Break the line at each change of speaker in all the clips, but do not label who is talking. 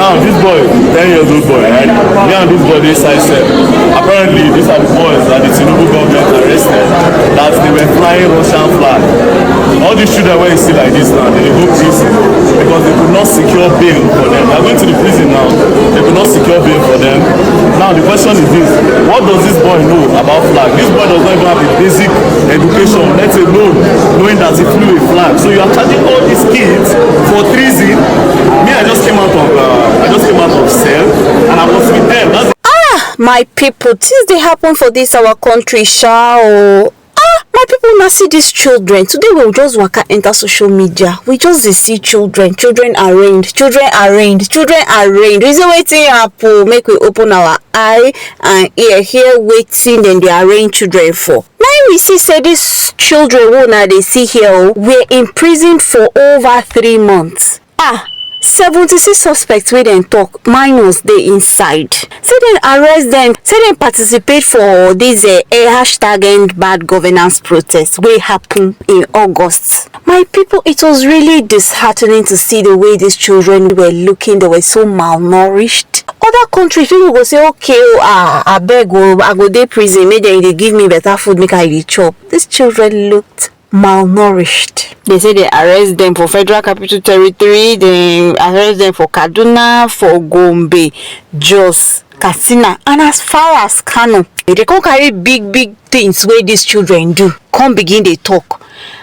Now this boy, 10 years old boy, right? Me and this boy they side step. Apparently these are the boys that the Tinubu government arrested that they were flying Russian flag. All these children where you see like this now, they go prison because they could not secure bail for them. They are going to the prison now. They could not secure bail for them. Now the question is this: what does this boy know about flag? This boy does not even have a basic education, let alone knowing that he flew a flag. So you are charging all these kids for treason. Me, I just came out of cell and I was with them. That's
my people, things they happen for this our country, sha. My people now see these children. Today we'll just work and enter social media. We just see children arraigned. Reason waiting happen, make we open our eye and ear here waiting then they arraign children for. Now we say these children who now they see here were imprisoned for over 3 months. 76 suspects wey dem talk minors dey inside. Say dem arrest dem, say dem participate for this #end bad governance protest wey happen in August. My people, it was really disheartening to see the way these children were looking. They were so malnourished. Other countries, people go say, okay, I go dey prison, make dem dey give me better food, make I dey chop. These children looked malnourished. They say they arrest them for Federal Capital Territory, they arrest them for Kaduna, for Gombe, Jos, Katsina, and as far as Kano. They can't carry big things where these children do. Come begin they talk.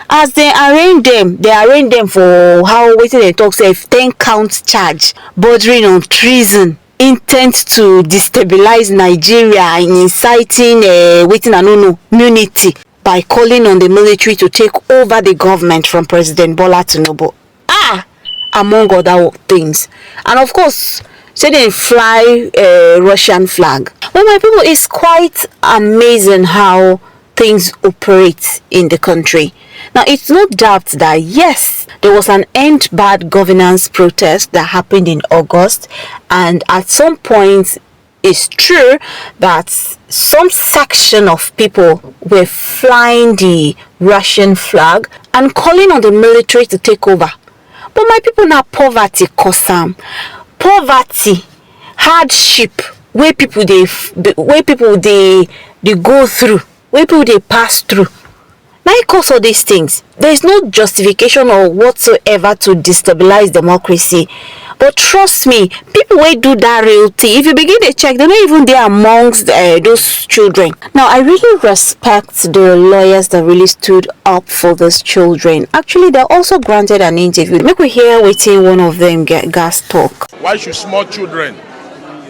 As they arraign them for how waiting they talk say 10 count charge bordering on treason, intent to destabilize Nigeria and inciting waiting and no unity by calling on the military to take over the government from President Bola Tinubu. Among other things. And of course, say they fly Russian flag. Well, my people, it's quite amazing how things operate in the country. Now, it's no doubt that yes, there was an end bad governance protest that happened in August, and at some point, it's true that some section of people were flying the Russian flag and calling on the military to take over. But my people, now poverty cause them. Poverty, hardship, where people they go through, where people they pass through. Now it cause all these things. There is no justification or whatsoever to destabilize democracy. But trust me, people will do that real thing. If you begin to check, they're not even there amongst those children. Now, I really respect the lawyers that really stood up for those children. Actually, they're also granted an interview. Make we hear waiting one of them get gas talk.
Why should small children,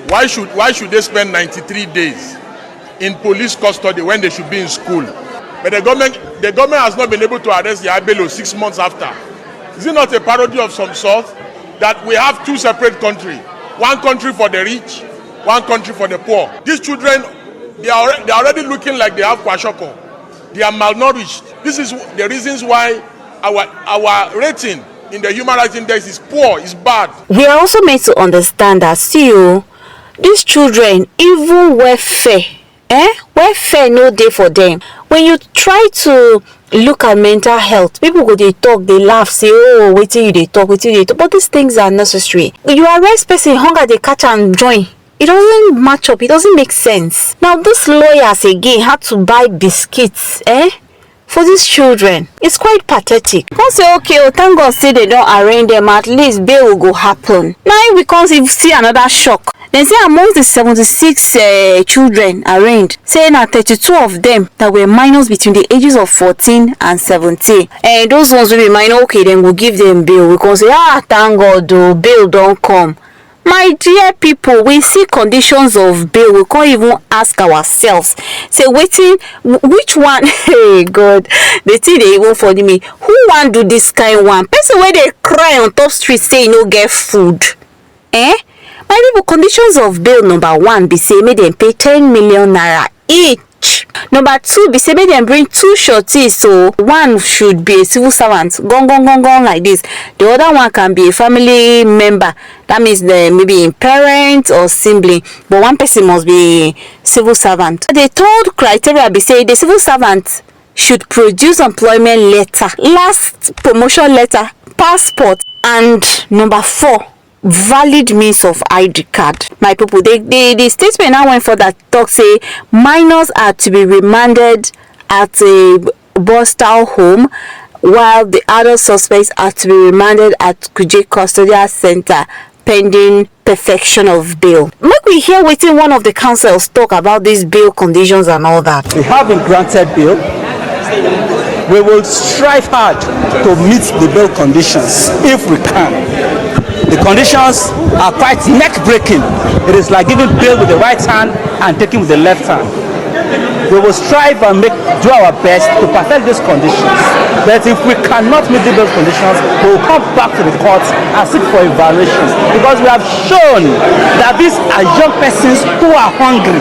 why should they spend 93 days in police custody when they should be in school? But the government has not been able to arrest the Abelo 6 months after. Is it not a parody of some sort? That we have two separate countries, one country for the rich, one country for the poor. These children, they are already looking like they have kwashoko. They are malnourished. This is the reasons why our rating in the Human Rights Index is poor, is bad.
We are also made to understand that still, these children, even welfare no day for them. When you try to look at mental health, people go they talk, they laugh, say, oh, wait till they talk. But these things are necessary. You arrest person, hunger they catch and join. It doesn't match up, it doesn't make sense. Now these lawyers again had to buy biscuits, for these children. It's quite pathetic. Can't say, okay, thank God say they don't arraign them, at least bail will go happen. Now we can't see another shock. Then say amongst the 76 children arraigned, say now 32 of them that were minors between the ages of 14 and 17. And those ones will be minor, okay, then we'll give them bail. We can say, thank God, though, bail don't come. My dear people, we see conditions of bail. We can't even ask ourselves. Say, which one? Hey, God, the thing they even for me. Who want do this kind one? Person where they cry on top street say no get food. My people, conditions of bail number 1 be say make them pay 10 million naira each. Number 2 be say make them bring 2 shorties, so one should be a civil servant, gone like this. The other one can be a family member. That means maybe a parent or sibling, but one person must be civil servant. The third criteria be say the civil servant should produce employment letter, last promotion letter, passport, and number 4. valid means of ID card. My people, the statement now went for that talk say minors are to be remanded at a Boston home, while the other suspects are to be remanded at Kuje Custodial Center pending perfection of bail. Make we hear waiting one of the councils talk about these bail conditions and all that.
We have been granted bail. We will strive hard to meet the bail conditions if we can. The conditions are quite neck-breaking. It is like giving bail with the right hand and taking with the left hand. We will strive and do our best to perfect these conditions. But if we cannot meet those conditions, we will come back to the courts and seek for evaluations. Because we have shown that these are young persons who are hungry.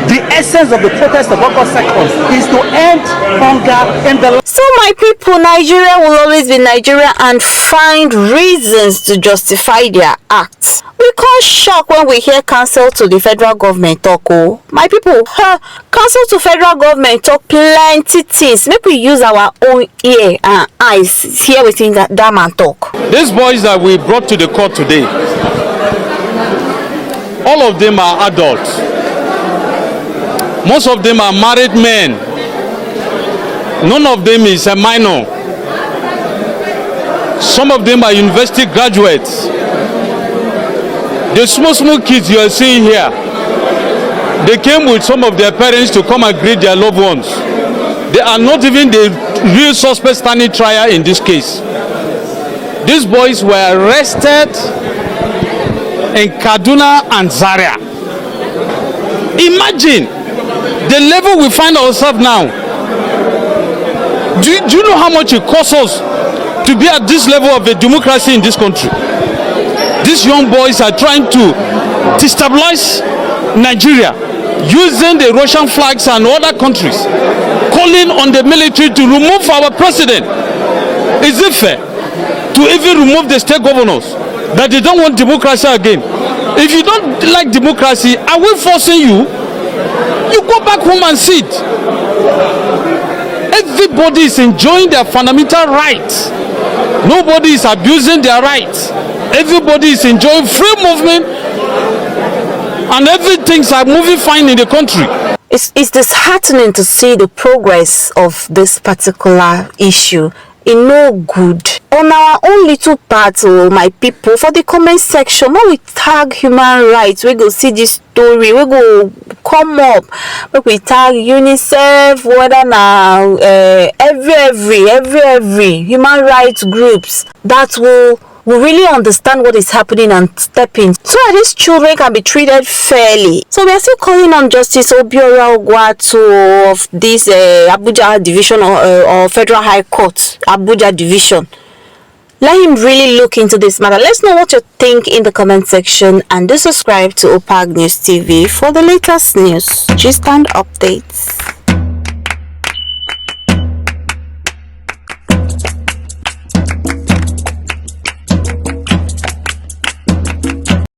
The essence of the protest of August 2nd is to end hunger in the land.
So my people, Nigeria will always be Nigeria and find reasons to justify their acts. We call shock when we hear counsel to the federal government talk. Oh, my people, counsel to federal government talk plenty things. Make we use our own ear and eyes hear within that man talk.
These boys that we brought to the court today, all of them are adults. Most of them are married men. None of them is a minor. Some of them are university graduates. The small kids you are seeing here, they came with some of their parents to come and greet their loved ones. They are not even the real suspect standing trial in this case. These boys were arrested in Kaduna and Zaria. Imagine the level we find ourselves now. Do you know how much it costs us to be at this level of a democracy in this country? These young boys are trying to destabilize Nigeria using the Russian flags and other countries, calling on the military to remove our president. Is it fair to even remove the state governors that they don't want democracy again? If you don't like democracy, are we forcing you? You go back home and sit. Everybody is enjoying their fundamental rights. Nobody is abusing their rights. Everybody is enjoying free movement and everything's are moving fine in the country.
It's disheartening to see the progress of this particular issue. It no good. On our own little part, my people, for the comment section, when we tag human rights, we go see this story, we go come up, we tag UNICEF, whether now every human rights groups that will really understand what is happening and step in so that these children can be treated fairly. So we are still calling on Justice Obiora Ogwatu of this Abuja division or Federal High Court Abuja division. Let him really look into this matter. Let's know what you think in the comment section, and do subscribe to OPAG News TV for the latest news, gist and updates.